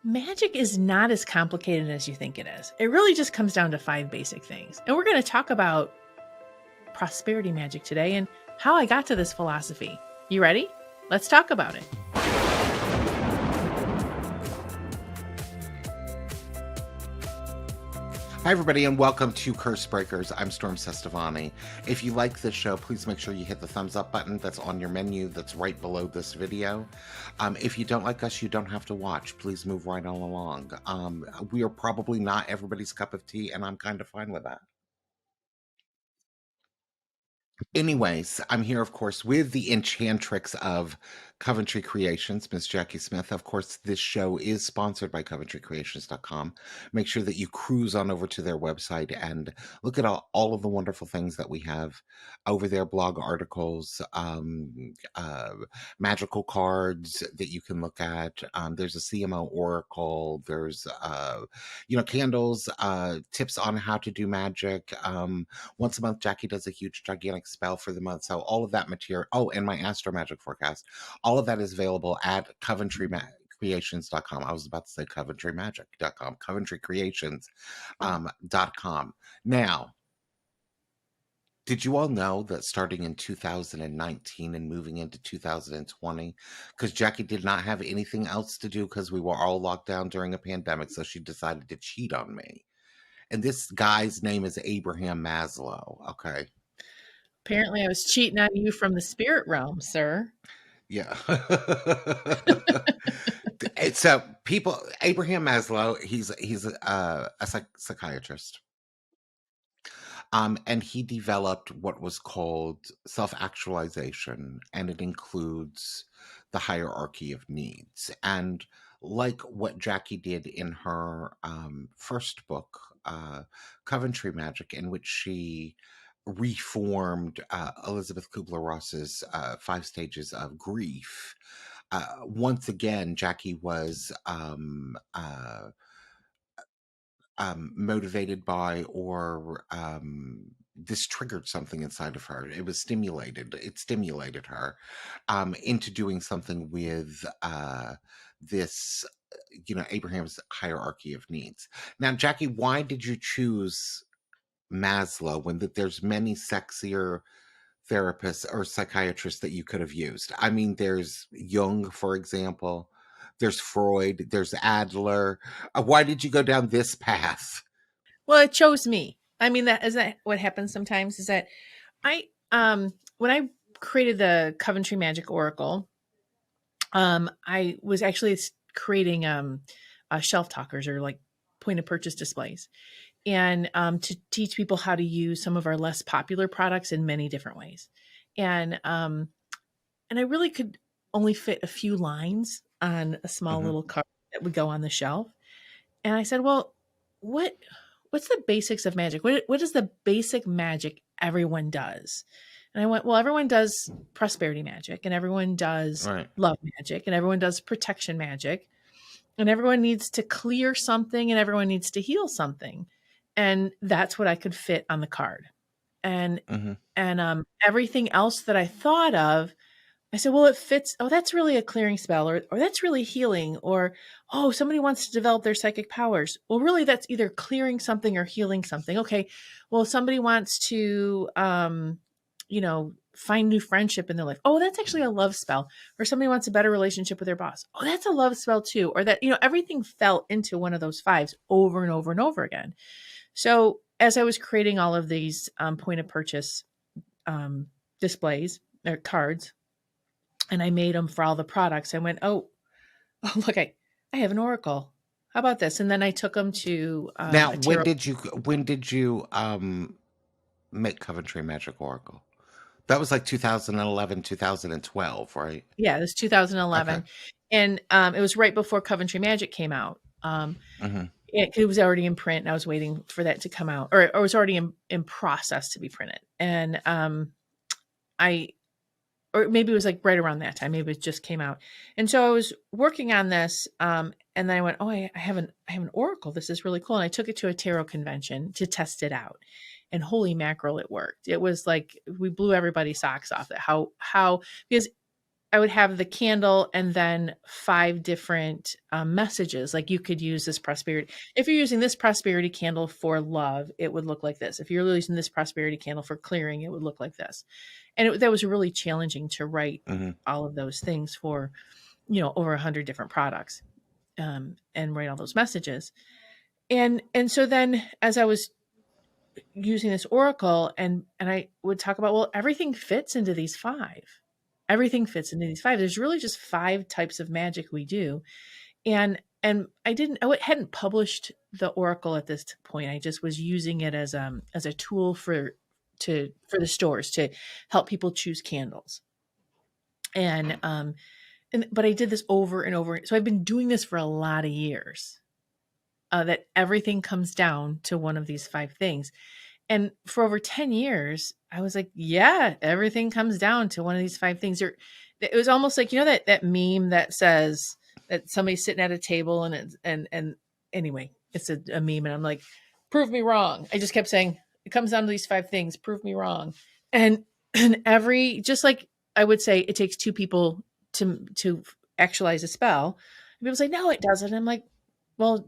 Magic is not as complicated as you think it is. It really just comes down to 5 basic things. And we're going to talk about prosperity magic today and how I got to this philosophy. You ready? Let's talk about it. Hi, everybody, and welcome to Curse Breakers. I'm Storm Sestavani. If you like this show, please make sure you hit the thumbs up button that's on your menu that's right below this video. If you don't like us, you don't have to watch. Please move right on along. We are probably not everybody's cup of tea, and I'm kind of fine with that. Anyways, I'm here, of course, with the enchantrix of Coventry Creations, Miss Jacki Smith. Of course, this show is sponsored by CoventryCreations.com. Make sure that you cruise on over to their website and look at all of the wonderful things that we have over there, blog articles, magical cards that you can look at. There's a CMO Oracle. There's, candles, tips on how to do magic. Once a month, Jacki does a huge, gigantic spell for the month. So all of that material, and my Astro Magic forecast, all of that is available at CoventryCreations.com. I was about to say CoventryMagic.com, CoventryCreations.com. Now, did you all know that starting in 2019 and moving into 2020, because Jacki did not have anything else to do because we were all locked down during a pandemic, so she decided to cheat on me. And this guy's name is Abraham Maslow, okay? Apparently, I was cheating on you from the spirit realm, sir. Yeah. So Abraham Maslow, he's a psychiatrist. And he developed what was called self-actualization, and it includes the hierarchy of needs. And like what Jacki did in her first book, Coventry Magic, in which she reformed Elizabeth Kubler-Ross's 5 stages of grief. Once again, Jacki was motivated by, or this triggered something inside of her. It stimulated her into doing something with this, Abraham's hierarchy of needs. Now, Jacki, why did you choose Maslow when there's many sexier therapists or psychiatrists that you could have used? I mean, there's Jung, for example. There's Freud. There's Adler. Why did you go down this path? Well, it chose me. I mean, that what happens sometimes is that when I created the Coventry Magic Oracle, I was actually creating shelf talkers, or like point of purchase displays, and to teach people how to use some of our less popular products in many different ways. And I really could only fit a few lines on a small little card that would go on the shelf. And I said, well, what's the basics of magic? What is the basic magic everyone does? And I went, well, everyone does prosperity magic, and everyone does love magic, and everyone does protection magic, and everyone needs to clear something, and everyone needs to heal something. And that's what I could fit on the card. And everything else that I thought of, I said, well, it fits. Oh, that's really a clearing spell, or that's really healing, or, oh, somebody wants to develop their psychic powers. Well, really, that's either clearing something or healing something. Okay. Well, somebody wants to, find new friendship in their life. Oh, that's actually a love spell. Or somebody wants a better relationship with their boss. Oh, that's a love spell too. Or that, everything fell into one of those 5s over and over and over again. So as I was creating all of these point of purchase displays or cards, and I made them for all the products, I went, oh look, I have an oracle. How about this? And then I took them to now. When did you make Coventry Magic Oracle? That was like 2011, 2012, right? Yeah, it was 2011. Okay. And it was right before Coventry Magic came out. It was already in print, and I was waiting for that to come out, or it was already in process to be printed. And or maybe it was like right around that time. Maybe it just came out. And so I was working on this. And then I went, oh, I have an oracle. This is really cool. And I took it to a tarot convention to test it out. And holy mackerel, it worked. It was like, we blew everybody's socks off at how, because I would have the candle and then 5 different, messages, like, you could use this prosperity if you're using this prosperity candle for love, it would look like this. If you're using this prosperity candle for clearing, it would look like this. And that was really challenging to write Hmm. all of those things for, over 100 different products, and write all those messages. And so then as I was using this oracle, and I would talk about, well, everything fits into these 5. Everything fits into these 5. There's really just 5 types of magic we do. And I hadn't published the oracle at this point. I just was using it as a tool for the stores to help people choose candles. And but I did this over and over. So I've been doing this for a lot of years. That everything comes down to one of these 5 things. And for over 10 years, I was like, yeah, everything comes down to one of these 5 things. Or it was almost like, that meme that says that somebody's sitting at a table and anyway, it's a meme. And I'm like, prove me wrong. I just kept saying, it comes down to these 5 things, prove me wrong. And, and just like I would say, it takes 2 people to actualize a spell. And people say, no, it doesn't. I'm like, well,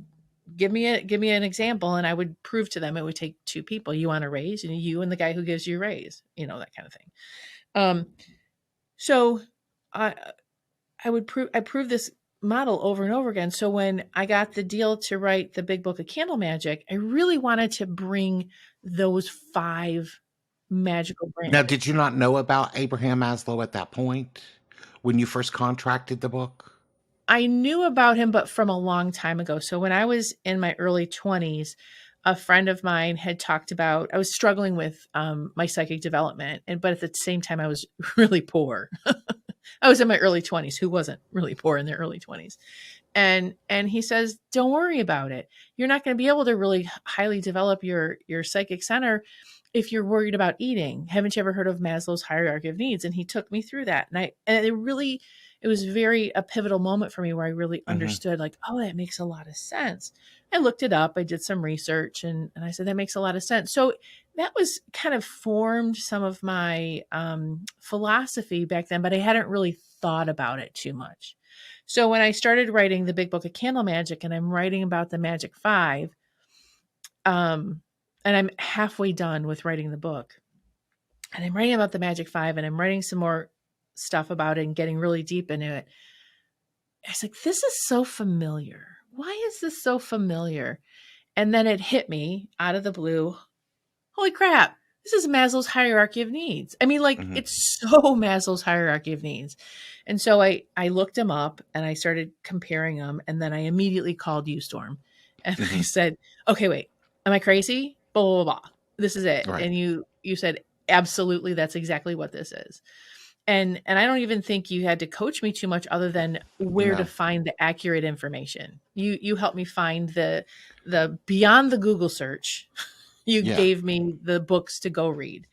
give me an example, and I would prove to them it would take 2 people. You want a raise, and you and the guy who gives you a raise, that kind of thing. Um, so I I proved this model over and over again. So when I got the deal to write the Big Book of Candle Magic, I really wanted to bring those 5 magical Now, branches. did you not know about Abraham Maslow at that point when you first contracted the book? I knew about him, but from a long time ago. So when I was in my early 20s, a friend of mine had talked about I was struggling with my psychic development, but at the same time, I was really poor. I was in my early 20s. Who wasn't really poor in their early 20s? And he says, don't worry about it. You're not going to be able to really highly develop your psychic center if you're worried about eating. Haven't you ever heard of Maslow's hierarchy of needs? And he took me through that. It was very a pivotal moment for me where I really Hmm. understood, like, oh, that makes a lot of sense. I looked it up, I did some research, and I said, that makes a lot of sense. So that was kind of formed some of my philosophy back then, but I hadn't really thought about it too much. So when I started writing the Big Book of Candle Magic, and I'm writing about the Magic 5, um, and I'm halfway done with writing the book, and I'm writing about the Magic 5, and I'm writing some more stuff about it and getting really deep into it. I was like, this is so familiar. Why is this so familiar? And then it hit me out of the blue. Holy crap. This is Maslow's hierarchy of needs. I mean, like, Hmm. it's so Maslow's hierarchy of needs. And so I looked him up and I started comparing them. And then I immediately called you, Storm. And I Hmm. said, okay, wait, am I crazy? Blah, blah, blah, blah. This is it. Right. And you said, absolutely, that's exactly what this is. And I don't even think you had to coach me too much other than where to No. find the accurate information. You helped me find the beyond the Google search. You Yeah. gave me the books to go read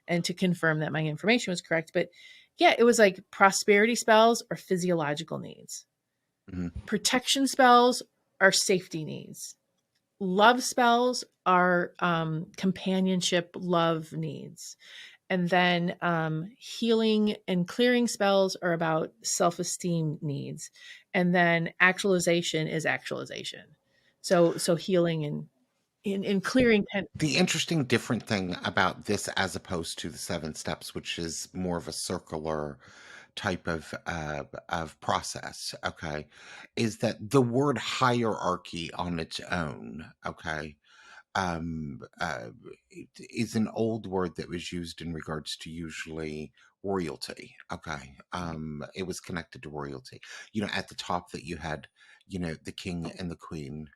and to confirm that my information was correct. But yeah, it was like prosperity spells or physiological needs. Hmm. Protection spells are safety needs. Love spells are companionship love needs. And then healing and clearing spells are about self-esteem needs. And then actualization is actualization. So healing and clearing The interesting different thing about this as opposed to the 7 steps, which is more of a circular type of process, okay, is that the word hierarchy on its own, okay, um, uh, is an old word that was used in regards to usually royalty. Okay, it was connected to royalty. At the top that you had, the king and the queen,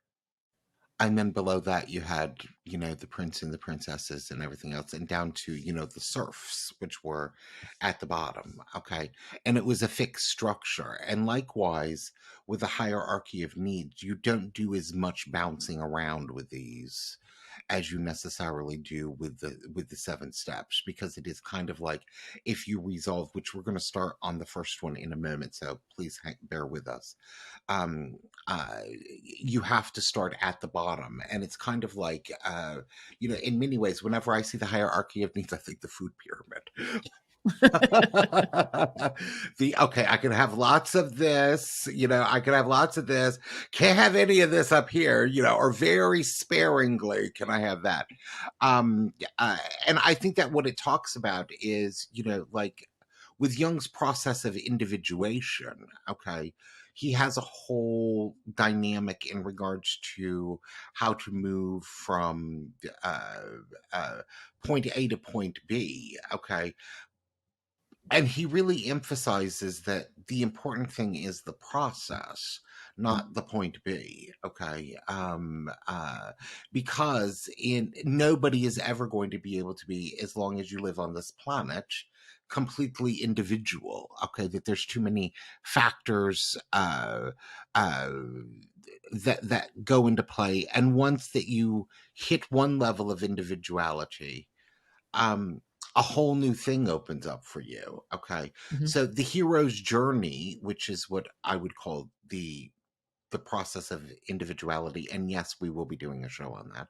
and then below that you had, the prince and the princesses and everything else, and down to, the serfs, which were at the bottom. Okay. And it was a fixed structure. And likewise, with the hierarchy of needs, you don't do as much bouncing around with these as you necessarily do with the 7 steps, because it is kind of like, if you resolve, which we're going to start on the first one in a moment, so please bear with us. um you have to start at the bottom, and it's kind of like, in many ways, whenever I see the hierarchy of needs, I think the food pyramid. Okay, I can have lots of this, I can have lots of this. Can't have any of this up here, or very sparingly can I have that. Yeah, and I think that what it talks about is, like with Jung's process of individuation, okay, he has a whole dynamic in regards to how to move from uh, uh, point A to point B, okay, and he really emphasizes that the important thing is the process, not the point B, okay, because in nobody is ever going to be able to be, as long as you live on this planet, completely individual, okay, that there's too many factors uh that go into play, and once that you hit one level of individuality, um a whole new thing opens up for you, okay. Mhm. So the hero's journey, which is what I would call the process of individuality, and yes, we will be doing a show on that.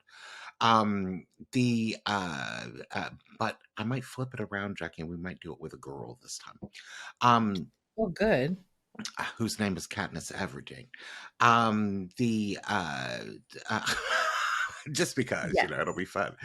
The But I might flip it around, Jackie, and we might do it with a girl this time, um Oh, good. whose name is Katniss Everdeen. The uh, just because, Yes. it'll be fun.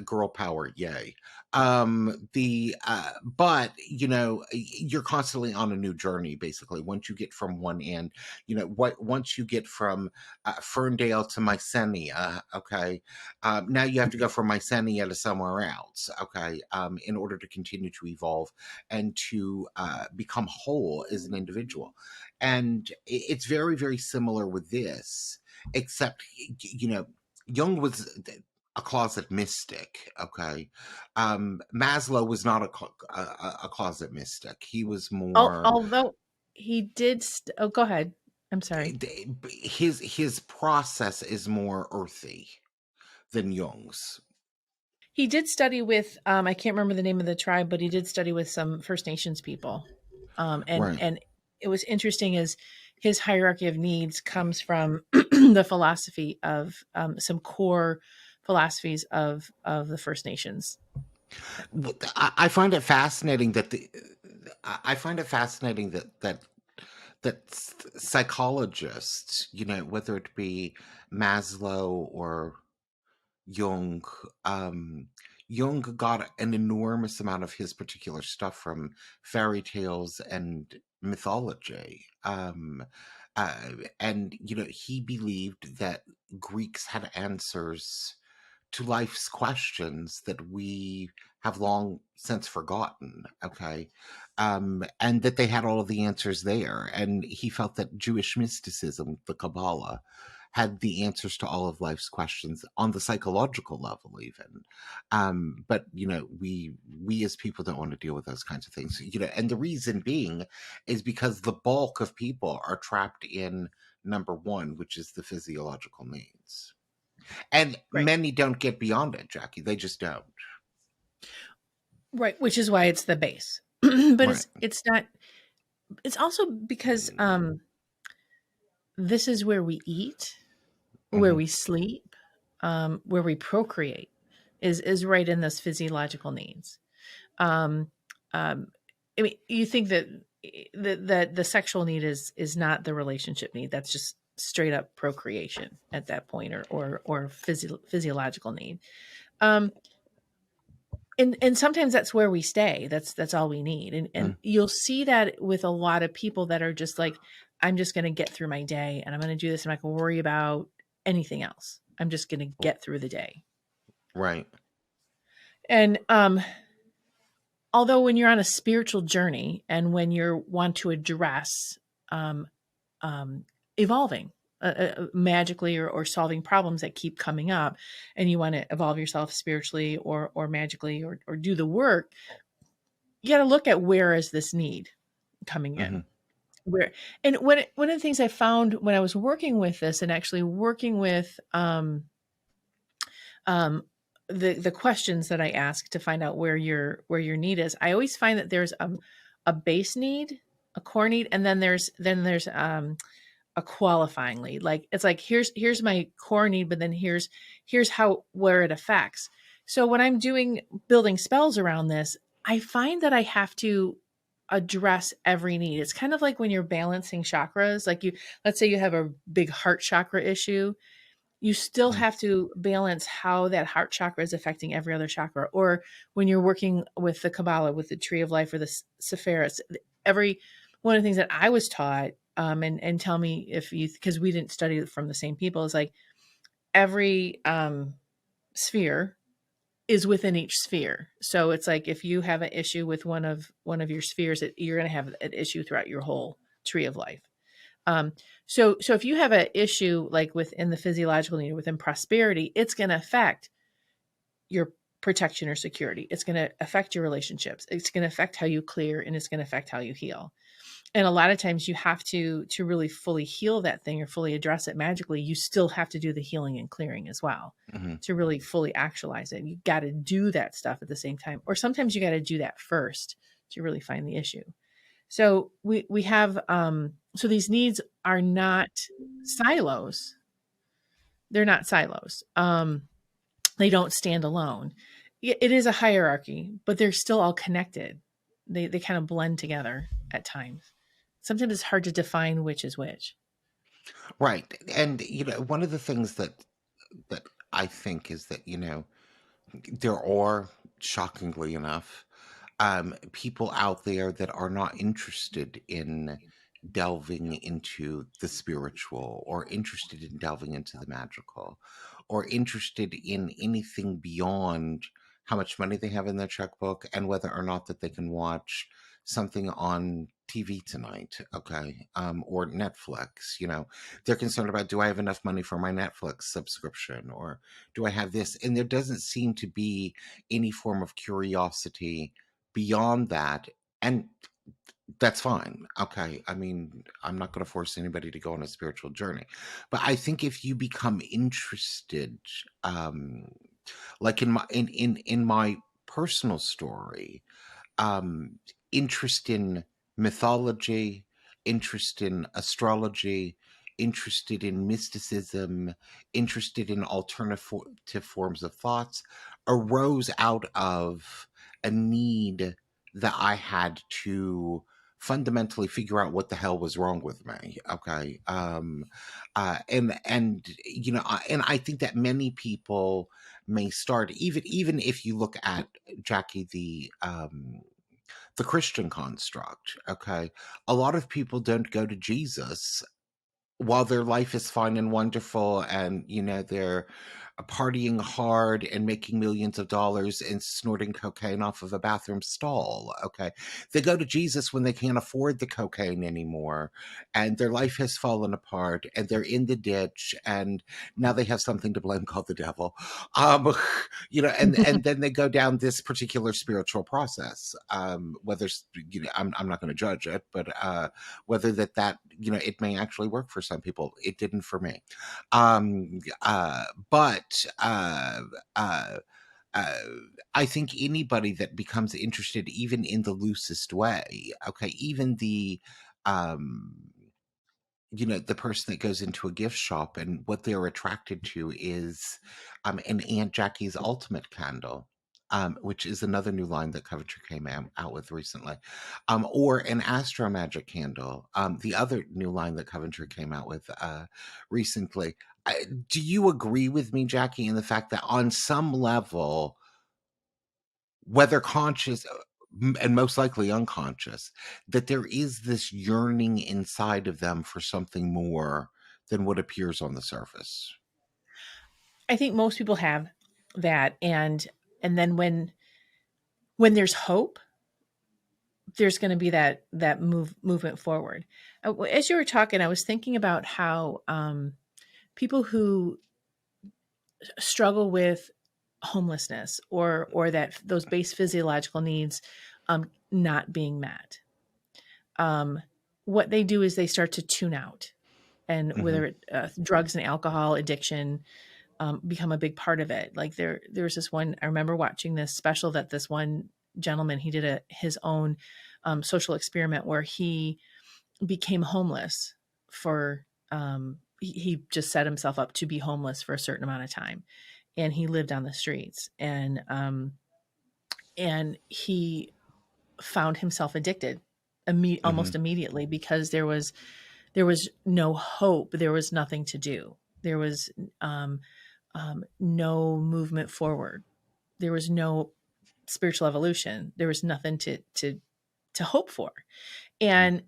Girl power, yay. The But you're constantly on a new journey. Basically, once you get from one end, once you get from Ferndale to Mycenae, okay, now you have to go from Mycenae to somewhere else, okay, in order to continue to evolve and to become whole as an individual. And it's very, very similar with this, except, Jung was a closet mystic, okay. Maslow was not a closet mystic. He was more, Although he did oh, go ahead. I'm sorry. his process is more earthy than Jung's. He did study with, I can't remember the name of the tribe, but he did study with some First Nations people. Right. And it was interesting as his hierarchy of needs comes from the philosophy of some core philosophies of the First Nations. I find it fascinating that I find it fascinating that psychologists, whether it be Maslow or Jung, Jung got an enormous amount of his particular stuff from fairy tales and mythology. Uh, and he believed that Greeks had answers to life's questions that we have long since forgotten, okay, and that they had all of the answers there, and he felt that Jewish mysticism, the Kabbalah, had the answers to all of life's questions on the psychological level even. But we as people don't want to deal with those kinds of things, and the reason being is because the bulk of people are trapped in number one, which is the physiological needs, and Right. many don't get beyond it, Jackie. They just don't. Right. Which is why it's the base. But Right. it's not, it's also because this is where we eat, where Hmm. we sleep, where we procreate is right in this physiological needs. Um, um, I mean, you think that the sexual need is not the relationship need. That's just straight up procreation at that point, or physiological need. Um, and sometimes that's where we stay. That's all we need. And Mm. you'll see that with a lot of people that are just like, I'm just going to get through my day, and I'm going to do this. I'm not going to worry about anything else. I'm just going to get through the day. Right. And although when you're on a spiritual journey and when you want to address um, evolving magically, or solving problems that keep coming up, and you want to evolve yourself spiritually or magically, or do the work, you got to look at where is this need coming Hmm. in, where. And one of the things I found when I was working with this, and actually working with um, the questions that I ask to find out where your need is, I always find that there's a base need, a core need, and then there's a qualifying need. Like, it's like, here's my core need, but then here's how where it affects. So when I'm doing building spells around this, I find that I have to address every need. It's kind of like when you're balancing chakras, like let's say you have a big heart chakra issue, you still Mhm, have to balance how that heart chakra is affecting every other chakra. Or when you're working with the Kabbalah, with the Tree of Life or the Sephiroth, every one of the things that I was taught, and tell me if you, because we didn't study it from the same people, is like every sphere is within each sphere. So it's like if you have an issue with one of your spheres, you're going to have an issue throughout your whole tree of life. Um, so if you have an issue like within the physiological need, within prosperity, it's going to affect your protection or security. It's going to affect your relationships. It's going to affect how you clear, and it's going to affect how you heal. And a lot of times you have to really fully heal that thing or fully address it magically. You still have to do the healing and clearing as well mhm. to really fully actualize it. You got to do that stuff at the same time, or sometimes you got to do that first to really find the issue. So we have so these needs are not silos. They're not silos. They don't stand alone. It is a hierarchy, but they're still all connected. They kind of blend together at times. Sometimes it's hard to define which is which. Right. And one of the things that I think is that, there are, shockingly enough, people out there that are not interested in delving into the spiritual, or interested in delving into the magical, or interested in anything beyond how much money they have in their checkbook and whether or not that they can watch something on TV tonight, okay, or Netflix. They're concerned about, do I have enough money for my Netflix subscription, or do I have this? And there doesn't seem to be any form of curiosity beyond that. And that's fine. Okay. I mean, I'm not going to force anybody to go on a spiritual journey. But I think if you become interested, um, like in my personal story, um, interest in mythology, interest in astrology, interested in mysticism, interested in alternative forms of thoughts, arose out of a need that I had to fundamentally figure out what the hell was wrong with me. Okay. And I think that many people may start, even if you look at Jackie, the Christian construct. Okay. A lot of people don't go to Jesus while their life is fine and wonderful, and they're partying hard and making millions of dollars and snorting cocaine off of a bathroom stall. Okay, they go to Jesus when they can't afford the cocaine anymore, and their life has fallen apart, and they're in the ditch, and now they have something to blame called the devil. um and then they go down this particular spiritual process, whether I'm not going to judge it, but whether that it may actually work for some people. It didn't for me. But uh, uh, I think anybody that becomes interested, even in the loosest way, okay, even um, the person that goes into a gift shop and what they're attracted to is an Aunt Jackie's Ultimate candle, which is another new line that Coventry came out with recently, or an Astro Magic candle, the other new line that Coventry came out with recently. Do you agree with me, Jackie, in the fact that on some level, whether conscious, and most likely unconscious, that there is this yearning inside of them for something more than what appears on the surface? I think most people have that, and then when there's hope, there's going to be that movement forward. As you were talking, I was thinking about how people who struggle with homelessness or that those base physiological needs not being met, um, what they do is they start to tune out, and Hmm. whether drugs and alcohol addiction become a big part of it. Like there's this one, I remember watching this special that this one gentleman, he did his own social experiment where he became homeless for he just set himself up to be homeless for a certain amount of time, and he lived on the streets, and he found himself addicted Hmm. almost immediately, because there was no hope. There was nothing to do. There was um, no movement forward. There was no spiritual evolution. There was nothing to hope for. And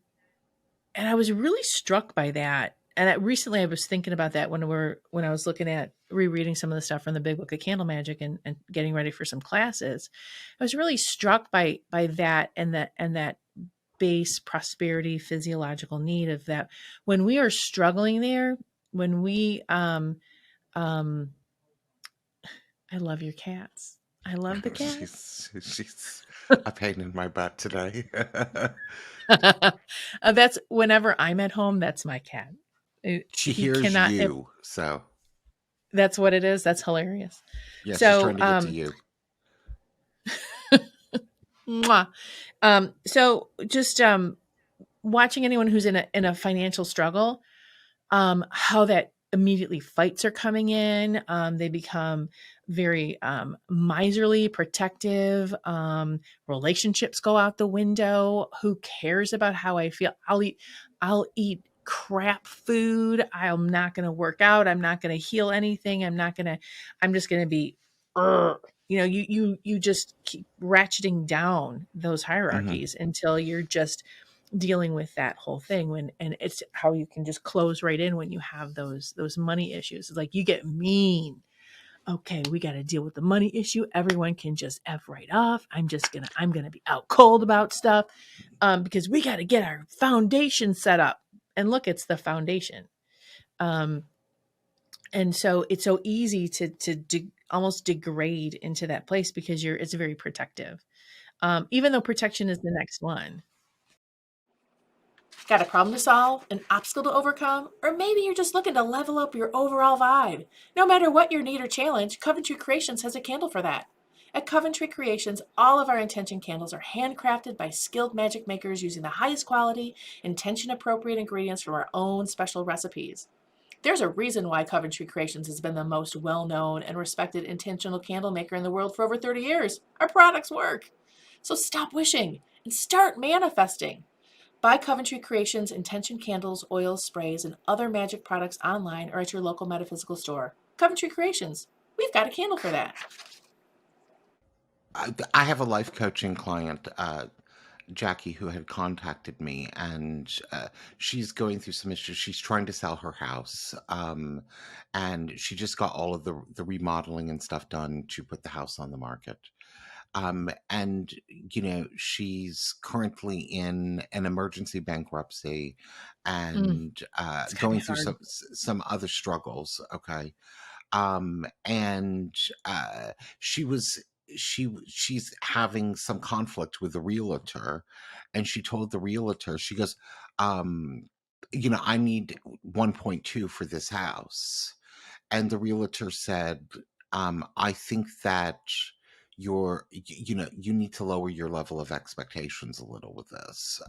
and I was really struck by that. And recently, I was thinking about that when I was looking at rereading some of the stuff from the Big Book of Candle Magic, and getting ready for some classes. I was really struck by that, and that base prosperity physiological need of that. When we are struggling there, when we um I love your cats. I love the cats. She's a pain in my butt today. That's whenever I'm at home, that's my cat. She He hears cannot. you, so That's what it is. That's hilarious. yeah, she's So, trying to get to you. mwah. So just watching anyone who's in a financial struggle, how that immediately fights are coming in. They become very miserly, protective. Relationships go out the window. Who cares about how I feel? I'll eat crap food. I'm not going to work out. I'm not going to heal anything. I'm just going to be, "Ugh." You just keep ratcheting down those Hmm. hierarchies until you're just dealing with that whole thing. And it's how you can just close right in when you have those money issues. It's like you get mean. Okay, we got to deal with the money issue. Everyone can just f right off. I'm gonna be out cold about stuff, because we got to get our foundation set up. And look, it's the foundation. um and so it's so easy to almost degrade into that place, because it's very protective, even though protection is the next one. Got a problem to solve, an obstacle to overcome, or maybe you're just looking to level up your overall vibe. No matter what your need or challenge, Coventry Creations has a candle for that. At Coventry Creations, all of our intention candles are handcrafted by skilled magic makers using the highest quality, intention appropriate ingredients from our own special recipes. There's a reason why Coventry Creations has been the most well known and respected intentional candle maker in the world for over 30 years. Our products work. So stop wishing and start manifesting. Buy Coventry Creations intention candles, oils, sprays, and other magic products online or at your local metaphysical store. Coventry Creations. We've got a candle for that. I have a life coaching client, Jackie, who had contacted me, and she's going through some issues. She's trying to sell her house, and she just got all of the remodeling and stuff done to put the house on the market. And she's currently in an emergency bankruptcy, Mm, and it's gotta be going through hard. some other struggles. Okay. And she was she's having some conflict with the realtor, and she told the realtor, she goes, um I need 1.2 for this house. And the realtor said, I think that you need to lower your level of expectations a little with this.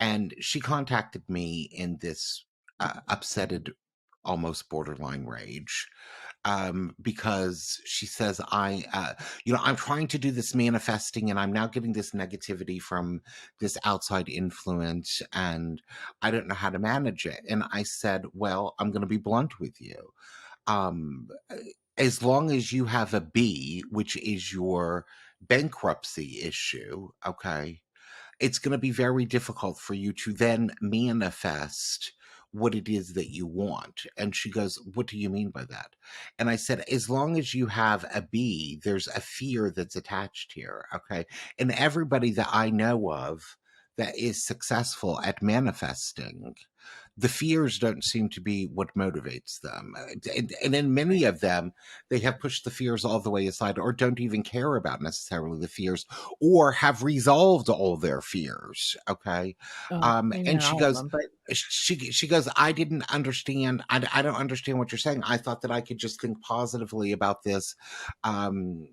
And she contacted me in this upsetted, almost borderline rage, because she says, I'm trying to do this manifesting, and I'm now getting this negativity from this outside influence, and I don't know how to manage it. And I said, well, I'm going to be blunt with you. um, as long as you have a B, which is your bankruptcy issue, okay, it's going to be very difficult for you to then manifest what it is that you want. And she goes, what do you mean by that? And I said, as long as you have a B, there's a fear that's attached here. Okay. And everybody that I know of that is successful at manifesting, the fears don't seem to be what motivates them. And in many Right. of them, they have pushed the fears all the way aside, or don't even care about necessarily the fears, or have resolved all their fears. Okay. Oh, maybe And not she all of goes, them, but she goes, I didn't understand. I don't understand what you're saying. I thought that I could just think positively about this um,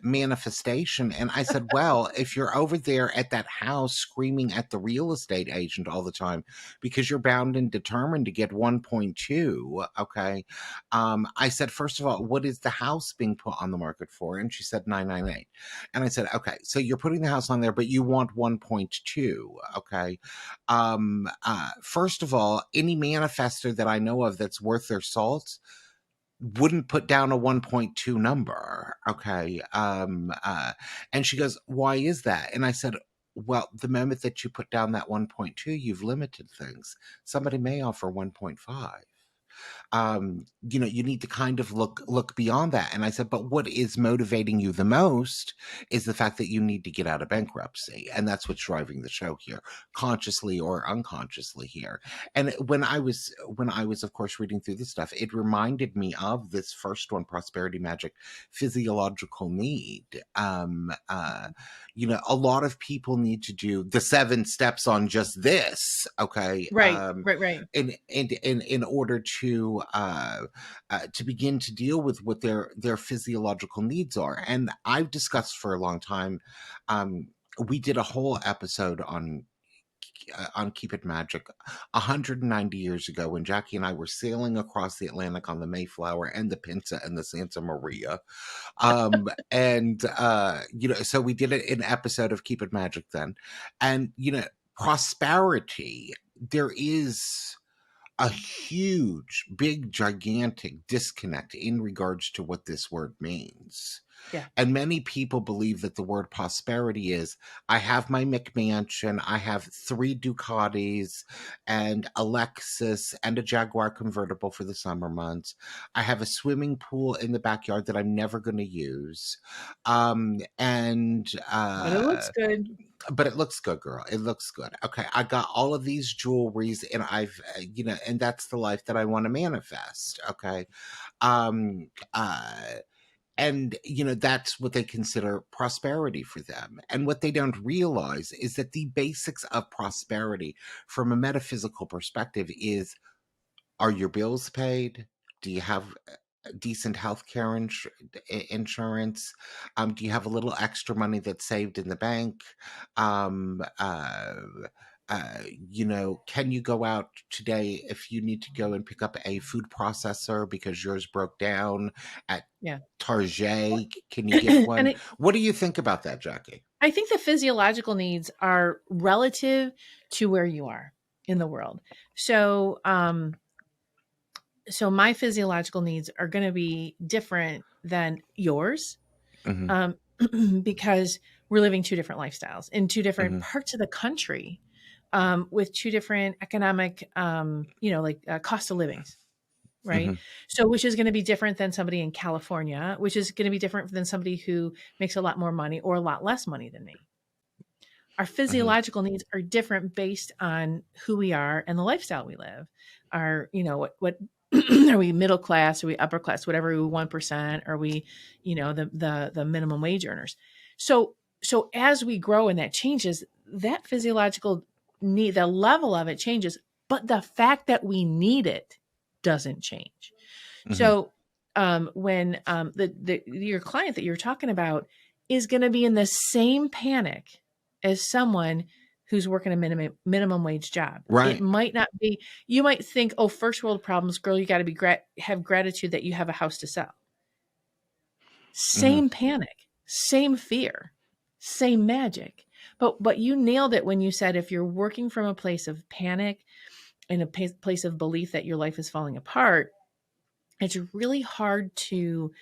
manifestation. And I said, well, if you're over there at that house screaming at the real estate agent all the time because you're bound bound and determined to get 1.2. Okay. I said, first of all, what is the house being put on the market for? And she said 998. And I said, okay, so you're putting the house on there, but you want 1.2. Okay. First of all, any manifester that I know of that's worth their salt wouldn't put down a 1.2 number. Okay. And she goes, why is that? And I said, well, the moment that you put down that 1.2, you've limited things. Somebody may offer 1.5. You need to kind of look beyond that. And I said, but what is motivating you the most is the fact that you need to get out of bankruptcy, and that's what's driving the show here, consciously or unconsciously here. And when I was of course reading through this stuff, it reminded me of this first one, Prosperity Magic, Physiological Need. A lot of people need to do the 7 steps on just this. Okay. Right, right, right. In order to begin to deal with what their physiological needs are. And I've discussed for a long time. We did a whole episode on Keep It Magic 190 years ago when Jackie and I were sailing across the Atlantic on the Mayflower and the Pinta and the Santa Maria. So we did an episode of Keep It Magic then. And, prosperity, there is a huge, big, gigantic disconnect in regards to what this word means. Yeah. And many people believe that the word prosperity is, I have my McMansion, I have 3 Ducatis and a Lexus and a Jaguar convertible for the summer months. I have a swimming pool in the backyard that I'm never going to use. But it looks good. But it looks good, girl. It looks good. Okay, I got all of these jewelries, and and that's the life that I want to manifest. Okay, um, and that's what they consider prosperity for them. And what they don't realize is that the basics of prosperity, from a metaphysical perspective, is: are your bills paid? Do you have decent healthcare insurance? Do you have a little extra money that's saved in the bank? Um, uh, can you go out today if you need to go and pick up a food processor because yours broke down at Yeah. Target? Can you get one? And What do you think about that, Jackie? I think the physiological needs are relative to where you are in the world. So, so my physiological needs are going to be different than yours, Hmm. um, because we're living 2 different lifestyles in 2 different Hmm. parts of the country, with 2 different economic, cost of livings, right? Hmm. So, which is going to be different than somebody in California, which is going to be different than somebody who makes a lot more money or a lot less money than me. Our Hmm. physiological needs are different based on who we are and the lifestyle we live. Are, what are we, middle class? Are we upper class? Whatever, we 1%? Are we, the minimum wage earners? So as we grow and that changes, that physiological need, the level of it changes, but the fact that we need it doesn't change. Hmm. So, when your client that you're talking about is going to be in the same panic as someone who's working a minimum wage job. It Right. might not be. You might think, "Oh, first world problems, girl. You got to be have gratitude that you have a house to sell." Hmm. Same panic, same fear, same magic. But you nailed it when you said if you're working from a place of panic and a place of belief that your life is falling apart, it's really hard to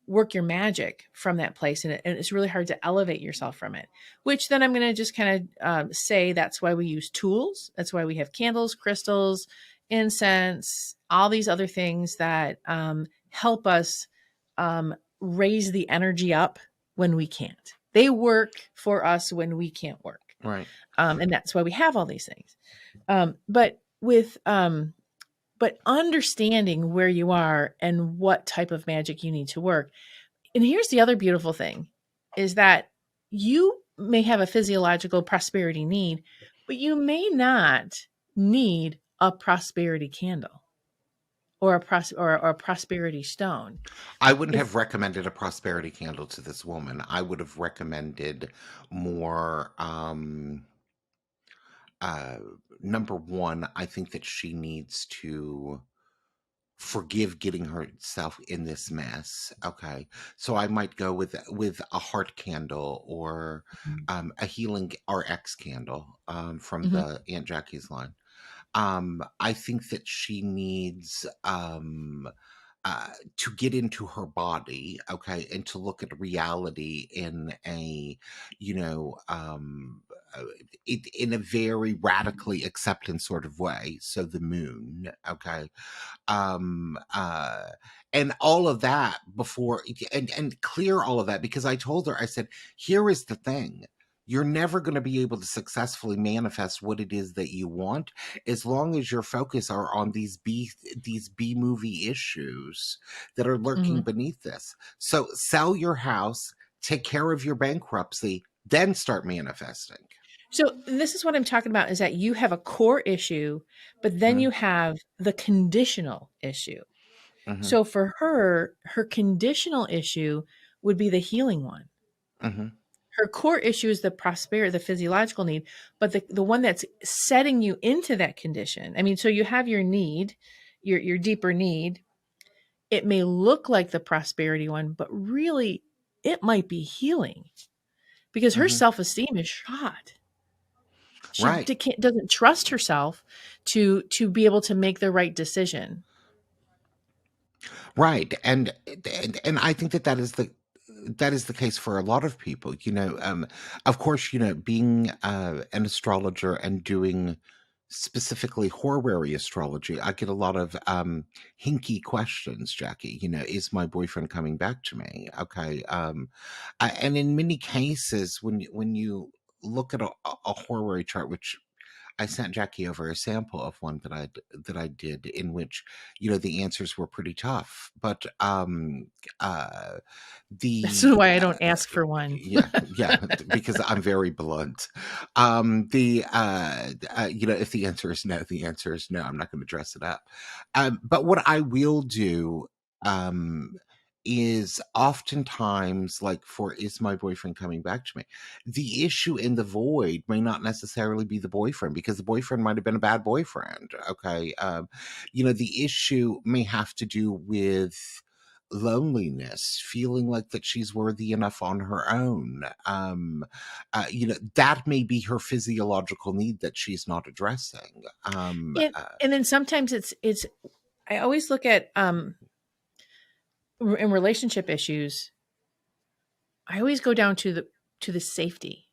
work your magic from that place, and it's really hard to elevate yourself from it. Which then I'm going to just kind of say that's why we use tools. That's why we have candles, crystals, incense, all these other things that help us raise the energy up when we can't. They work for us when we can't work, Right. and that's why we have all these things. But understanding where you are and what type of magic you need to work. And here's the other beautiful thing is that you may have a physiological prosperity need, but you may not need a prosperity candle or a prosperity stone. I wouldn't If have recommended a prosperity candle to this woman. I would have recommended more uh, number one, I think that she needs to forgive getting herself in this mess. Okay, so I might go with a heart candle, or a healing RX candle, from Mhm. the Aunt Jackie's line. I think that she needs, to get into her body, okay, and to look at reality in a, you know, uh, in a very radically acceptance sort of way. So the moon, okay, um uh and all of that before, and clear all of that, because I told her, I said, here is the thing, you're never going to be able to successfully manifest what it is that you want as long as your focus are on these b movie issues that are lurking Mhm. beneath this. So sell your house, take care of your bankruptcy, then start manifesting. So this is what I'm talking about, is that you have a core issue, but then Hmm. you have the conditional issue. Hmm. So for her, her conditional issue would be the healing one. Hmm. Her core issue is the prosperity, the physiological need, but the one that's setting you into that condition. I mean, so you have your need, your deeper need. It may look like the prosperity one, but really it might be healing, because her Hmm. self-esteem is shot. Right. Can't, doesn't trust herself to be able to make the right decision. Right, and I think that that is the case for a lot of people. Of course, being an astrologer and doing specifically horary astrology, I get a lot of hinky questions. Jackie, is my boyfriend coming back to me? Okay, and in many cases, when you look at a horary chart, which I sent Jackie over a sample of one that I did, in which the answers were pretty tough, but uh, That's the why I don't ask for one. yeah, yeah, because I'm very blunt. The if the answer is no, the answer is no. I'm not going to dress it up. But what I will do, um, is oftentimes, like, for is my boyfriend coming back to me? The issue in the void may not necessarily be the boyfriend, because the boyfriend might have been a bad boyfriend. Okay, the issue may have to do with loneliness, feeling like that she's worthy enough on her own. That may be her physiological need that she's not addressing. And then sometimes it's I always look at in relationship issues, I always go down to the safety.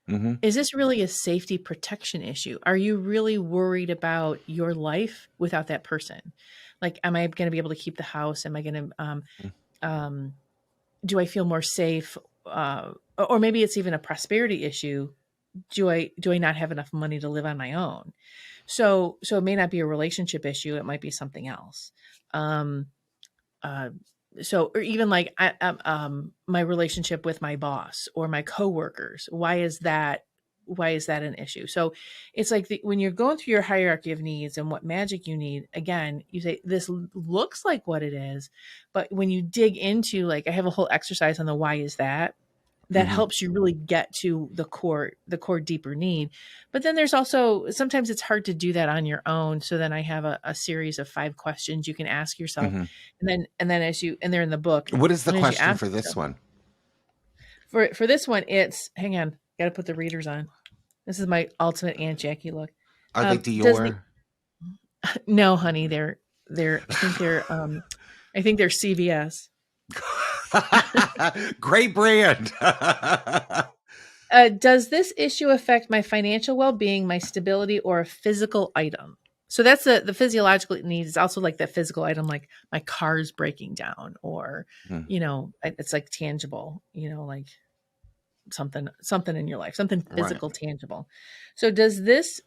Mhm, Is this really a safety protection issue? Are you really worried about your life without that person? Like, am I going to be able to keep the house? Am I going to mm, um do I feel more safe? Or maybe it's even a prosperity issue. Do I not have enough money to live on my own? So it may not be a relationship issue. It might be something else. Um, uh, or even like my relationship with my boss or my coworkers. Why is that an issue? So it's like when you're going through your hierarchy of needs and what magic you need, again, you say this looks like what it is, but when you dig into, like, I have a whole exercise on the why is that mhm, helps you really get to the core deeper need. But then there's also, sometimes it's hard to do that on your own, so then I have a series of 5 questions you can ask yourself, mhm. and then and they're in the book, What is the and as you question ask for this yourself, one? for this one, it's, hang on, gotta put the readers on. This is my ultimate Aunt Jackie look. Are they Does the Dior? No, honey, they're I think they're CVS. Great brand. Does this issue affect my financial well-being, my stability, or a physical item? So that's the physiological needs is also like that physical item, like my car's breaking down, or Mhm, it's like tangible, like something in your life, something right. physical, tangible. So does this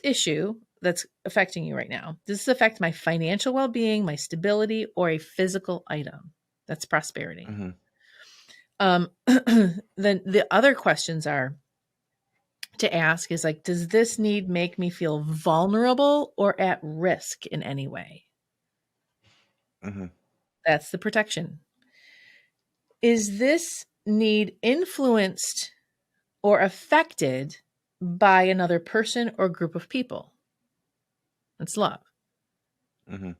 issue that's affecting you right now, does this affect my financial well-being, my stability, or a physical item? That's prosperity. Mhm, Then the other questions are to ask is like, does this need make me feel vulnerable or at risk in any way? mhm, That's the protection. Is this need influenced or affected by another person or group of people. It's love. Hmm.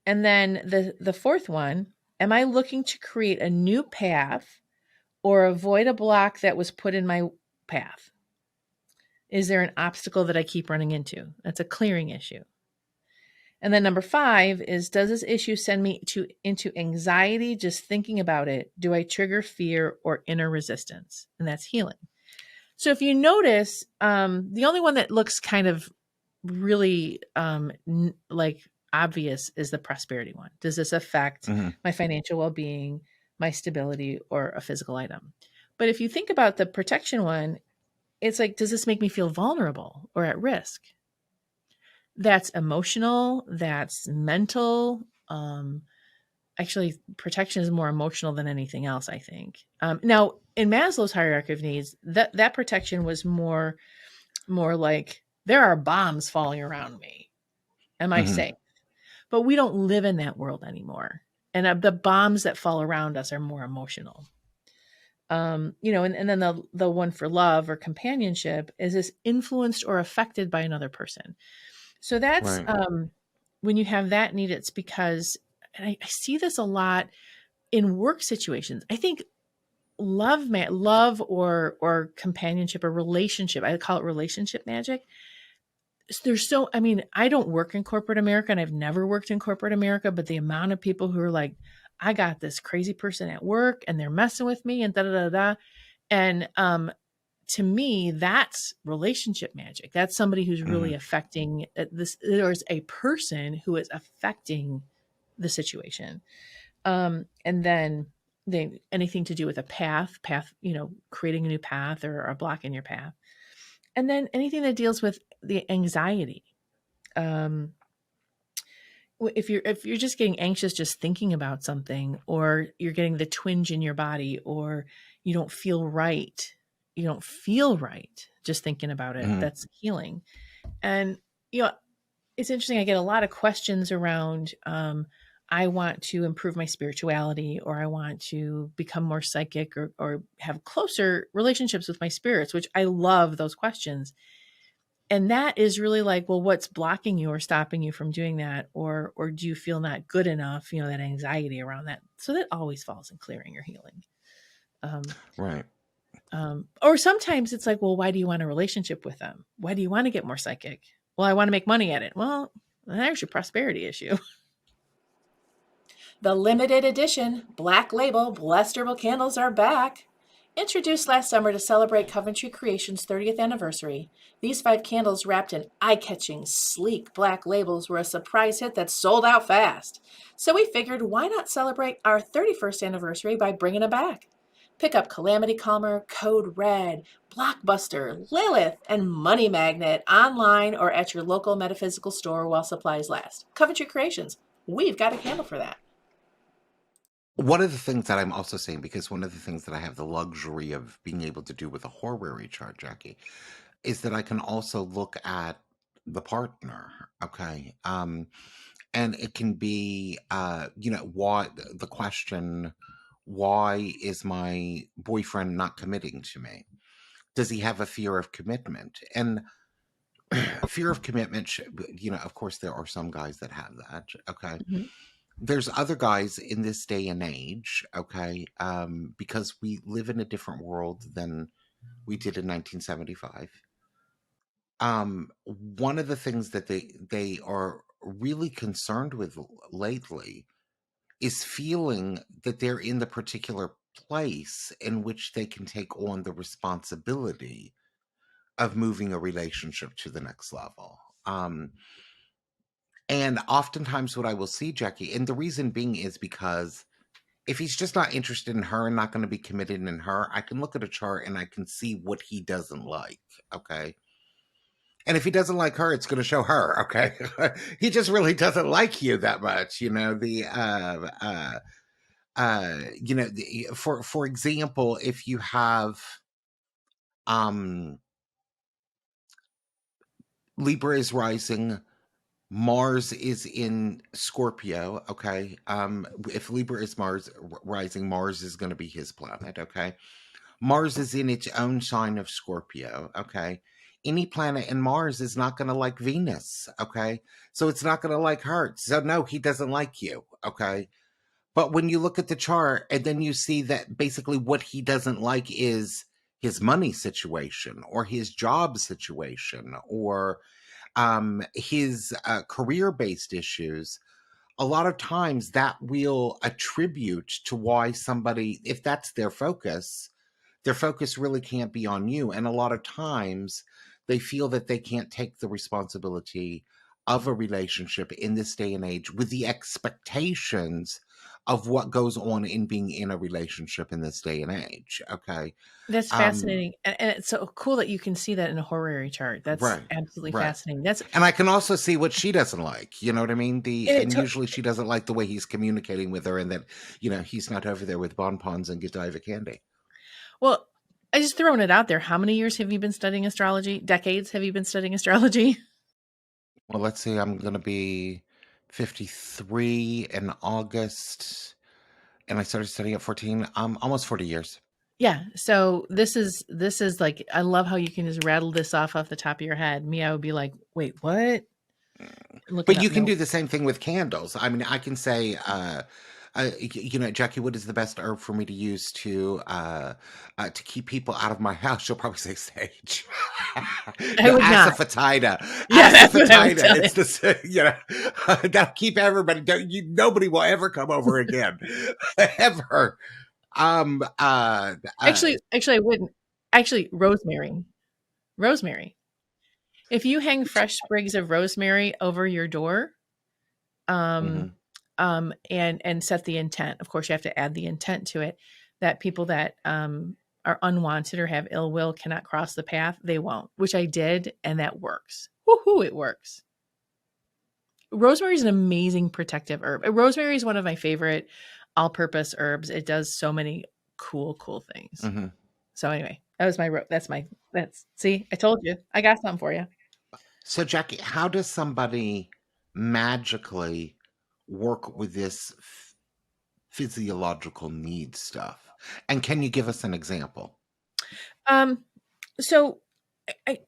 And then the fourth one, am I looking to create a new path or avoid a block that was put in my path? Is there an obstacle that I keep running into? That's a clearing issue. And then number 5 is, does this issue send me into anxiety just thinking about it? Do I trigger fear or inner resistance? And that's healing. So if you notice, the only one that looks kind of really like obvious is the prosperity one. Does this affect Hmm. my financial well-being, my stability, or a physical item? But if you think about the protection one, it's like, does this make me feel vulnerable or at risk? That's emotional, that's mental. Actually, protection is more emotional than anything else, I think. Now, in Maslow's hierarchy of needs, that protection was more like, there are bombs falling around me. Am I Hmm. safe? But we don't live in that world anymore. And the bombs that fall around us are more emotional. And then the one for love or companionship is this influenced or affected by another person. So that's Right. when you have that need, it's because, and I see this a lot in work situations. I think love or companionship or relationship, I call it relationship magic. There's so, I mean, I don't work in corporate America and I've never worked in corporate America, but the amount of people who are like, I got this crazy person at work and they're messing with me and da da da da. And to me, that's relationship magic. That's somebody who's Hmm. really affecting this. There's a person who is affecting the situation. And then anything to do with a path, creating a new path or a block in your path. And then anything that deals with the anxiety. Um, if you're just getting anxious just thinking about something, or you're getting the twinge in your body, or you don't feel right, just thinking about it, Hmm. that's healing. And you know it's interesting, I get a lot of questions around, I want to improve my spirituality, or I want to become more psychic, or have closer relationships with my spirits, which I love those questions. And that is really like, well, what's blocking you or stopping you from doing that? Or do you feel not good enough, that anxiety around that? So that always falls in clearing or healing. Um, Right. or sometimes it's like, well, why do you want a relationship with them? Why do you want to get more psychic? Well, I want to make money at it. Well, there's your prosperity issue. The limited edition Black Label Blessed Herbal Candles are back. Introduced last summer to celebrate Coventry Creations' 30th anniversary, these 5 candles wrapped in eye-catching, sleek black labels were a surprise hit that sold out fast. So we figured, why not celebrate our 31st anniversary by bringing them back? Pick up Calamity Calmer, Code Red, Blockbuster, Lilith, and Money Magnet online or at your local metaphysical store while supplies last. Coventry Creations, we've got a candle for that. One of the things that I'm also saying, because one of the things that I have the luxury of being able to do with a horary chart, Jackie, is that I can also look at the partner. Okay. And it can be, why the question, why is my boyfriend not committing to me? Does he have a fear of commitment? And fear of commitment, of course, there are some guys that have that. Okay. Mhm. There's other guys in this day and age, okay, because we live in a different world than we did in 1975. One of the things that they are really concerned with lately is feeling that they're in the particular place in which they can take on the responsibility of moving a relationship to the next level. And oftentimes, what I will see, Jackie, and the reason being is because if he's just not interested in her and not going to be committed in her, I can look at a chart and I can see what he doesn't like. Okay. And if he doesn't like her, it's going to show her. Okay. He just really doesn't like you that much. For example, if you have, um, Libra is rising, Mars is in Scorpio. Okay. If Libra is Mars rising, Mars is going to be his planet. Okay. Mars is in its own sign of Scorpio. Okay. Any planet in Mars is not going to like Venus. Okay. So it's not going to like her. So, no, he doesn't like you. Okay. But when you look at the chart and then you see that basically what he doesn't like is his money situation or his job situation or his career based issues, a lot of times that will attribute to why somebody, if that's their focus really can't be on you. And a lot of times they feel that they can't take the responsibility of a relationship in this day and age with the expectations of what goes on in being in a relationship in this day and age. Okay. That's Um, fascinating, and it's so cool that you can see that in a horary chart. That's right. absolutely Right. fascinating. That's And I can also see what she doesn't like. You know what I mean? and it And to usually she doesn't like the way he's communicating with her, and that he's not over there with bonbons and Godiva candy. well, I just throwing it out there. How many years have you been studying astrology? Decades have you been studying astrology? Well, let's see. I'm gonna be 53 in August, and I started studying at 14. Almost 40 years. Yeah. So this is like I love how you can just rattle this off the top of your head. Me, I would be like, wait, what? Looking But up you can no. do the same thing with candles. I mean, I can say, Jackie, what is the best herb for me to use to keep people out of my house? She'll probably say sage. I No, would not. asafoetida. Yeah, that's what I would Asafoetida. tell you. It's the that'll keep everybody. Nobody will ever come over again, ever. Um. Uh. uh Actually, I wouldn't. Actually, rosemary. Rosemary. If you hang fresh sprigs of rosemary over your door, um, mhm, and set the intent. Of course, you have to add the intent to it that people that are unwanted or have ill will cannot cross the path. They won't, which I did, and that works. Woohoo! It works. Rosemary is an amazing protective herb. Rosemary is one of my favorite all-purpose herbs. It does so many cool things. mhm. So anyway, that was that's see, I told you. I got something for you. So, Jackie, how does somebody magically work with this physiological need stuff? And can you give us an example? Um so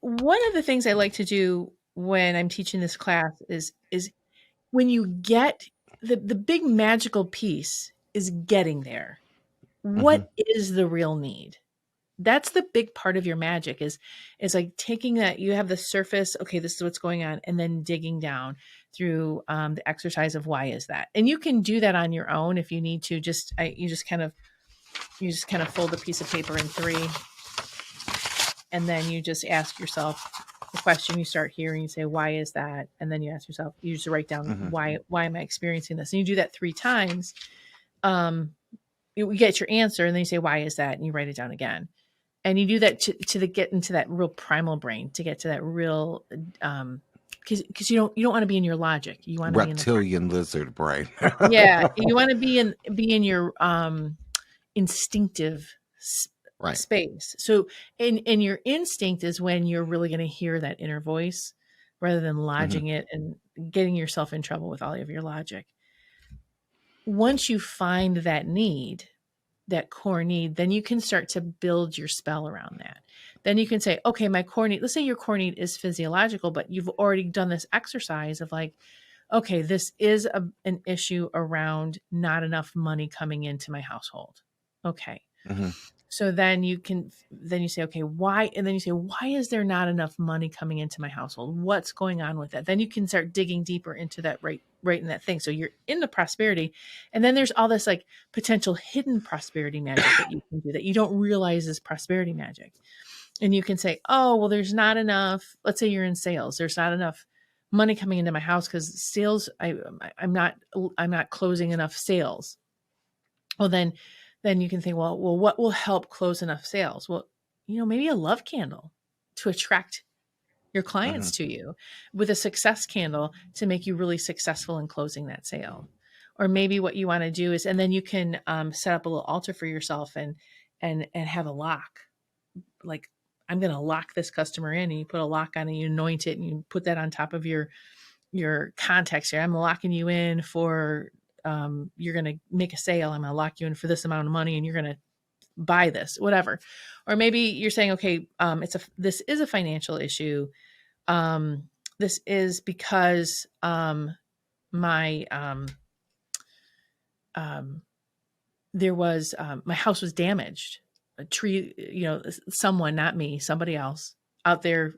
one of the things I like to do when I'm teaching this class is when you get the big magical piece is getting there. Hmm. What is the real need? That's the big part of your magic is like taking that you have the surface, okay, this is what's going on, and then digging down through the exercise of why is that, and you can do that on your own if you need to. You just kind of fold a piece of paper in three, and then you just ask yourself the question. You start here and you say why is that, and then you ask yourself, you just write down Hmm. why am I experiencing this, and you do that 3 times. um you get your answer, and then you say why is that, and you write it down again, and you do that to the get into that real primal brain, to get to that real because you don't want to be in your logic, you want to be in the Reptilian lizard brain. yeah, you want to be in your instinctive Right. space. So in your instinct is when you're really going to hear that inner voice rather than Hmm. lodging it and getting yourself in trouble with all of your logic. Once you find that need, that core need, then you can start to build your spell around that. Then you can say, okay, my core need, let's say your core need is physiological, but you've already done this exercise of like, okay, this is an issue around not enough money coming into my household. Okay. Hmm. So then you say, okay, why? And then you say, why is there not enough money coming into my household? What's going on with that? Then you can start digging deeper into that right in that thing. So you're in the prosperity. And then there's all this like potential hidden prosperity magic that you can do that you don't realize is prosperity magic. And you can say, oh, well, there's not enough. Let's say you're in sales. There's not enough money coming into my house because sales, I'm not closing enough sales. Well, then you can think, well, what will help close enough sales? Well, maybe a love candle to attract your clients Hmm. to you, with a success candle to make you really successful in closing that sale. Or maybe what you want to do is, and then you can set up a little altar for yourself and have a lock. Like, I'm going to lock this customer in, and you put a lock on it, and you anoint it, and you put that on top of your contacts here. I'm locking you in for you're going to make a sale. I'm going to lock you in for this amount of money, and you're going to buy this, whatever. Or maybe you're saying, okay, this is a financial issue. This is because my um, there was my house was damaged. A tree, someone, not me, somebody else out there,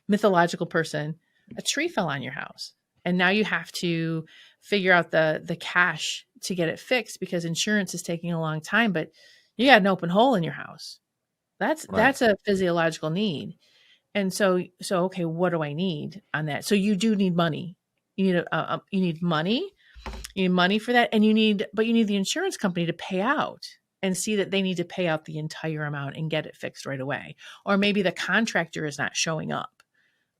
mythological person, a tree fell on your house. And now you have to figure out the cash to get it fixed because insurance is taking a long time, but you got an open hole in your house. Right. That's a physiological need. And so okay, what do I need on that? So you do need money. You need money. You need money for that, and you need the insurance company to pay out and see that they need to pay out the entire amount and get it fixed right away. Or maybe the contractor is not showing up,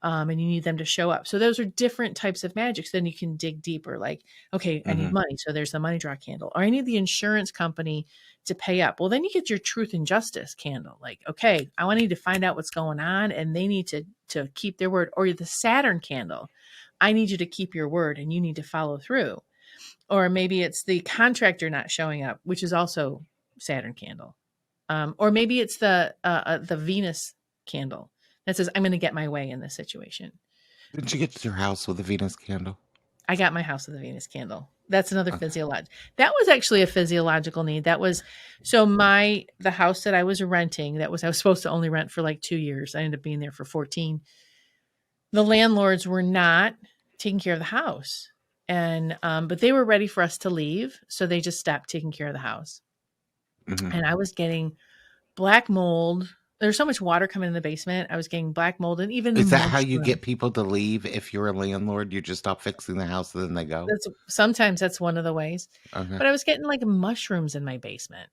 and you need them to show up. So those are different types of magics. Then you can dig deeper, like, okay, I need Hmm. money. So there's the money draw candle, or I need the insurance company to pay up. Well, then you get your truth and justice candle. Like, okay, I need to find out what's going on, and they need to keep their word. Or the Saturn candle, I need you to keep your word, and you need to follow through. Or maybe it's the contractor not showing up, which is also Saturn candle. Or maybe it's the Venus candle that says, I'm going to get my way in this situation. Didn't you get to your house with a Venus candle? I got my house with a Venus candle. That's another Okay. physiological. That was actually a physiological need. That was so the house that I was renting. I was supposed to only rent for like 2 years. I ended up being there for 14. The landlords were not taking care of the house, and but they were ready for us to leave, so they just stopped taking care of the house. Hmm. And I was getting black mold. There's so much water coming in the basement. I was getting black mold and Is even that how you mushroom. get people to leave if you're a landlord? You just stop fixing the house and then they go? Sometimes that's one of the ways. Okay. But I was getting like mushrooms in my basement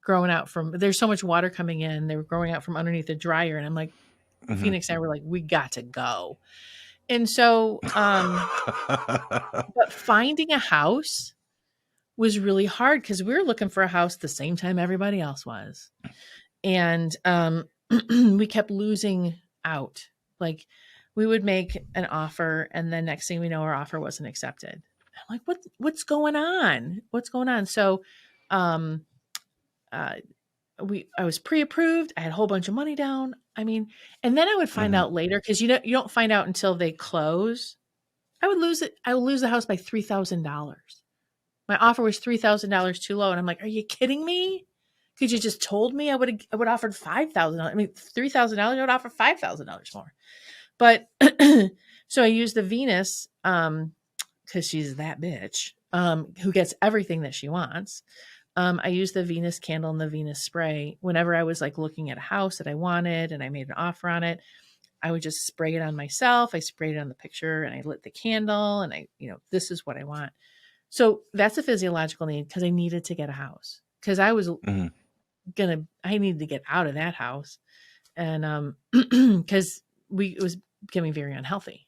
growing out from there's so much water coming in. They were growing out from underneath the dryer. And I'm like, Hmm. Phoenix and I were like, we got to go. And so, but finding a house was really hard because we were looking for a house the same time everybody else was. And we kept losing out. Like we would make an offer, and then next thing we know, our offer wasn't accepted. I'm like, what's going on? What's going on? So, um, uh, I was pre-approved. I had a whole bunch of money down. I mean, and then I would find Hmm. out later because you don't find out until they close. I would lose it. I would lose the house by $3,000. My offer was $3,000 too low, and I'm like, "Are you kidding me? Could you just told me I would offered $5,000. I mean, $3,000. I would offer $5,000 more." But so I used the Venus because she's that bitch who gets everything that she wants. I used the Venus candle and the Venus spray whenever I was like looking at a house that I wanted, and I made an offer on it. I would just spray it on myself. I sprayed it on the picture, and I lit the candle, and this is what I want. So that's a physiological need because I needed to get a house because Hmm. I needed to get out of that house. And because it was becoming very unhealthy.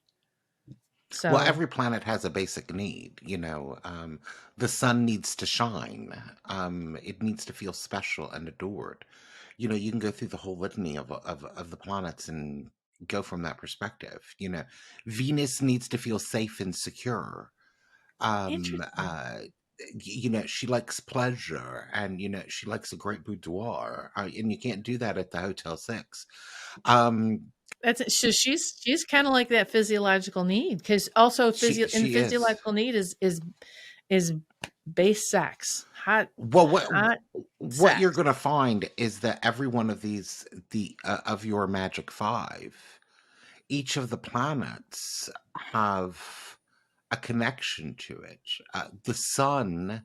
Well, So every planet has a basic need. The sun needs to shine. It needs to feel special and adored. You can go through the whole litany of the planets and go from that perspective. Venus needs to feel safe and secure. Um, interesting. uh, she likes pleasure, and she likes a great boudoir, and you can't do that at the Hotel 6. Um, So she's kind of like that physiological need because also in she is. physiological need is base sex, Well, hot what you're sex. going to find is that every one of these the of your magic 5, each of the planets have a connection to it. The sun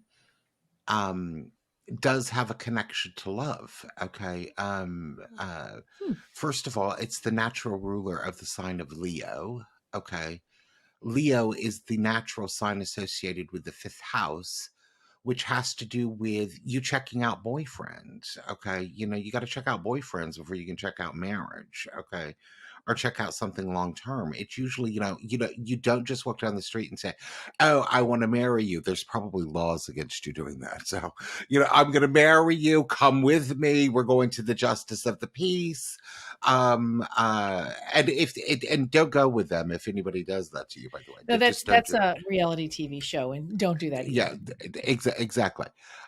um does have a connection to love. Okay. Hmm. First of all, it's the natural ruler of the sign of Leo. Okay. Leo is the natural sign associated with the 5th house, which has to do with you checking out boyfriends. Okay. You got to check out boyfriends before you can check out marriage. Okay. Or check out something long term. It's usually, you don't just walk down the street and say, "Oh, I want to marry you." There's probably laws against you doing that. So, I'm going to marry you. Come with me. We're going to the justice of the peace. And don't go with them if anybody does that to you, by the way. No, Just don't that's do it. a reality TV show, and don't do that Yeah, either. exactly.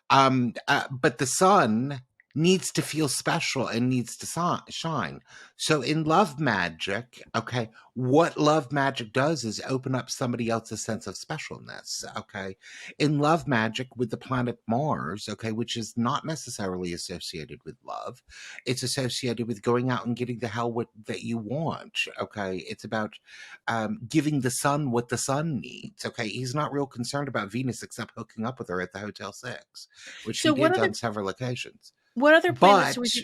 But the sun needs to feel special and needs to shine. So in love magic, okay, what love magic does is open up somebody else's sense of specialness, okay? In love magic with the planet Mars, okay, which is not necessarily associated with love, it's associated with going out and getting the hell what that you want, okay? It's about giving the sun what the sun needs, okay? He's not real concerned about Venus except hooking up with her at the Hotel 6, which he So did on several occasions. what other planets But would you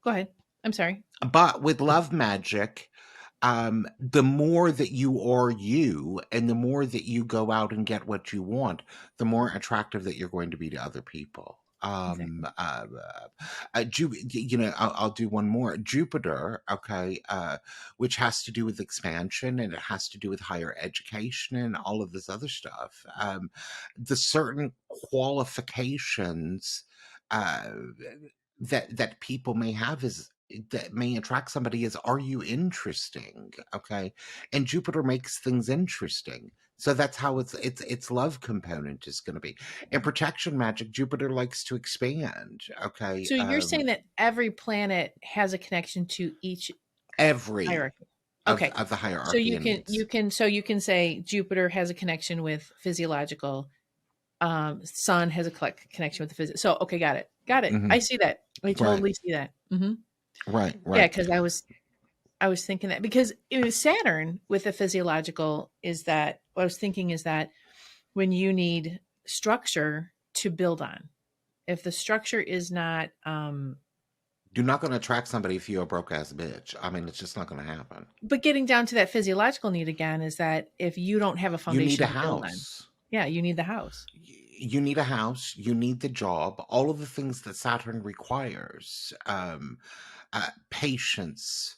go ahead. I'm sorry. but with love magic, the more that you are you and the more that you go out and get what you want, the more attractive that you're going to be to other people. Exactly. I'll do one more. Jupiter, okay, which has to do with expansion and it has to do with higher education and all of this other stuff. The certain qualifications uh, that people may have is that may attract somebody is, are you interesting? Okay, and Jupiter makes things interesting, so that's how its love component is going to be. In protection magic, Jupiter likes to expand. Okay, So you're saying that every planet has a connection to each every hierarchy. Okay. of the So hierarchy you and can needs. you can say Jupiter has a connection with physiological, Sun has a connection with the physics. So okay, got it. Got it. I Hmm. see that. I Right, totally see that. right, Yeah, right. because I was thinking that because Saturn with the physiological is that what I was thinking is that when you need structure to build on, if the structure is not, You're not going to attract somebody if you're a broke ass bitch. I mean, it's just not going to happen. but getting down to that physiological need again is that if you don't have a You need foundation a to build on, house. yeah, you need the house. You need a house, you need the job, all of the things that Saturn requires. Patience,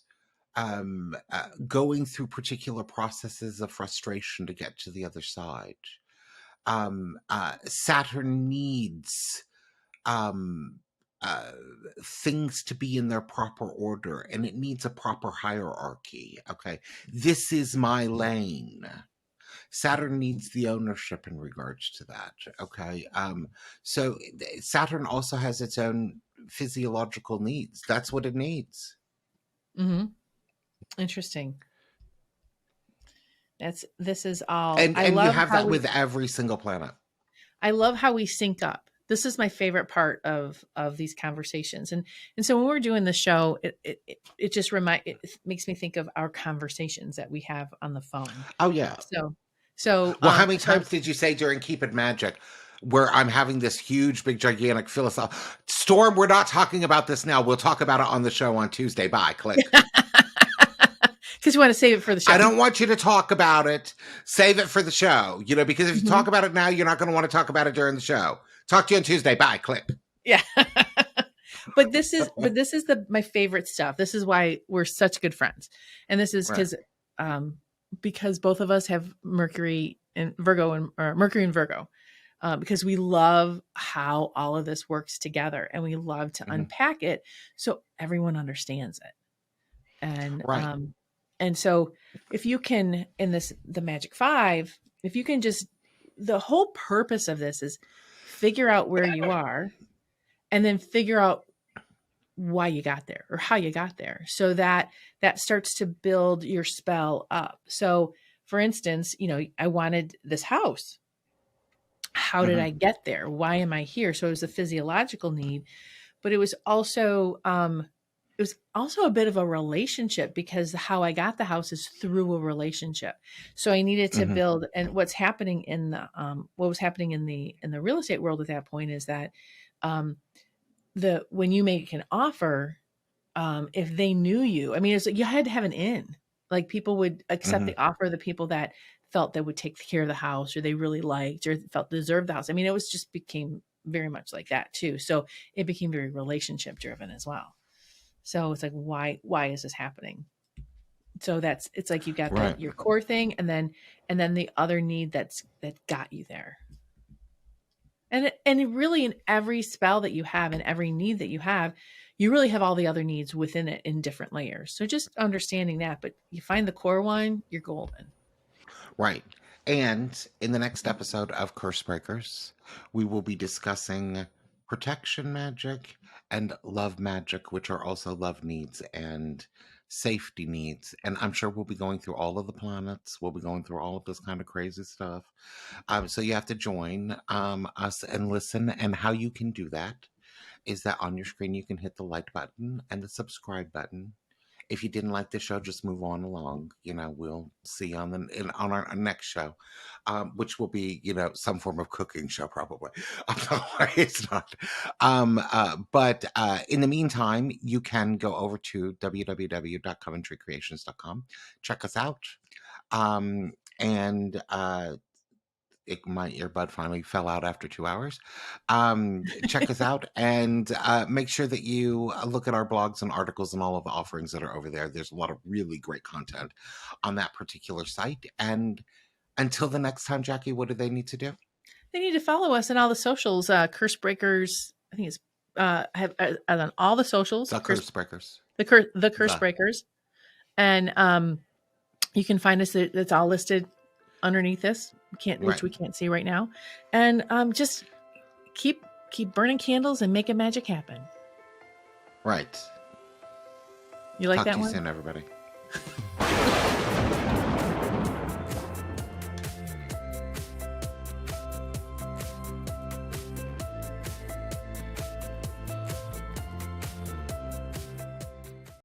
going through particular processes of frustration to get to the other side. Saturn needs um, uh, things to be in their proper order, and it needs a proper hierarchy. Okay, this is my lane. Saturn needs the ownership in regards to that. Okay. So Saturn also has its own physiological needs. That's what it needs. Hmm. Interesting. This is all. And you have that with every single planet. I love how we sync up. This is my favorite part of these conversations, and so when we're doing the show, it just it makes me think of our conversations that we have on the phone. Oh yeah. So so Well, how many so times did you say during Keep It Magic where I'm having this huge, big, gigantic philosophical Storm? We're not talking about this now. We'll talk about it on the show on Tuesday. Bye. Click. because you want to save it for the I show. don't want you to talk about it. Save it for the show. Because if you Mhm. talk about it now, you're not going to want to talk about it during the show. Talk to you on Tuesday. Bye. Click. Yeah. But this is the my favorite stuff. This is why we're such good friends. And this is Right. because both of us have Mercury and Virgo and or Mercury and Virgo. Because we love how all of this works together and we love to Hmm. unpack it so everyone understands it. And Right. and so if you can in this the Magic 5, if you can just the whole purpose of this is figure out where you are and then figure out why you got there or how you got there so that that starts to build your spell up. So for instance, I wanted this house. How did Hmm. I get there? Why am I here? So it was a physiological need, but it was also a bit of a relationship because how I got the house is through a relationship. So I needed to Hmm. build, and what's happening in the what was happening in the real estate world at that point is that um, the when you make an offer, if they knew you, I mean, it's like you had to have an in. Like people would accept Hmm. the offer, the people that felt they would take care of the house or they really liked or felt deserved the house. I mean, it was just became very much like that too. So it became very relationship driven as well. So it's like, why is this happening? So it's like you got Right. your core thing and then the other need that got you there. And really in every spell that you have and every need that you really have all the other needs within it in different layers. So just understanding that, but you find the core one, you're golden. Right. And in the next episode of Curse Breakers, we will be discussing protection magic and love magic, which are also love needs and safety needs. And I'm sure we'll be going through all of the planets. We'll be going through all of this kind of crazy stuff. So you have to join us and listen. And how you can do that is that on your screen you can hit the like button and the subscribe button. If you didn't like the show, just move on along. We'll see you on our next show, which will be some form of cooking show probably. No, it's not. But in the meantime, you can go over to www.coventrycreations.com. Check us out. And my earbud finally fell out after 2 hours. Check us out and make sure that you look at our blogs and articles and all of the offerings that are over there. There's a lot of really great content on that particular site. And until the next time, Jackie, what do they need to do? They need to follow us on all the socials. Curse Breakers, I think it's have on all the socials. The Curse Breakers. The Curse Breakers, and you can find us. That's all listed underneath this. Which we can't see right now, and just keep burning candles and making magic happen. Right. You like Talk that to you one? soon, everybody.